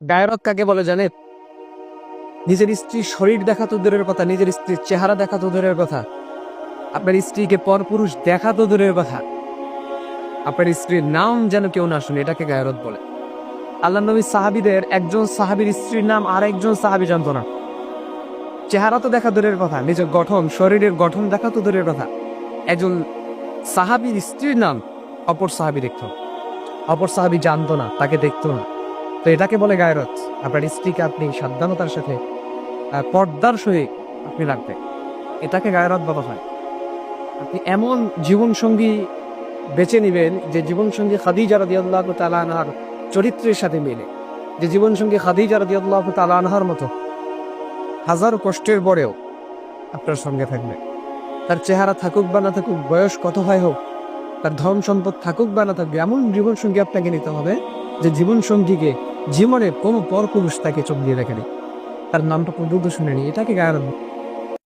গায়রত কাকে বলে জানেন? নিজের স্ত্রীর শরীর দেখা তো দূরের কথা, নিজের স্ত্রীর চেহারা দেখা তো দূরের কথা, আপনার স্ত্রীকে পরপুরুষ দেখা তো দূরের কথা, আপনার স্ত্রীর নাম যেন কেউ না শুনে, এটাকে গায়রত বলে। আল্লাহ নবী সাহাবীদের একজন সাহাবীর স্ত্রীর নাম আর একজন সাহাবী জানতো না। চেহারা তো দেখা দূরের কথা, নিজের গঠন, শরীরের গঠন দেখা তো দূরের কথা, একজন সাহাবীর স্ত্রীর নাম অপর সাহাবী দেখত, অপর সাহাবী জানতো না, তাকে দেখতো না। তো এটাকে বলে গায়রত। আপনার স্ত্রীকে আপনি সাবধানতার সাথে পর্দার সহিত আপনি রাখবেন, এটাকে গায়রত বলা হয়। আপনি এমন জীবন সঙ্গী বেছে নিবেন যে জীবন সঙ্গী খাদিজা রাদিয়াল্লাহু তাআলা আনহার চরিত্রের সাথে মেলে, যে জীবন সঙ্গী খাদিজা রাদিয়াল্লাহু তাআলা আনহার মতো হাজারো কষ্টের পরেও আপনার সঙ্গে থাকবে। তার চেহারা থাকুক বা না থাকুক, বয়স কত হয় হোক, তার ধন সম্পদ থাকুক বা না থাকবে, এমন জীবন সঙ্গী আপনাকে নিতে হবে যে জীবন সঙ্গীকে জীবনে কোনো পরপুরুষ তাকে চোখ দিয়ে দেখেনি, তার নামটা পর্যন্ত শুনেনি। এটাকে গায়রত।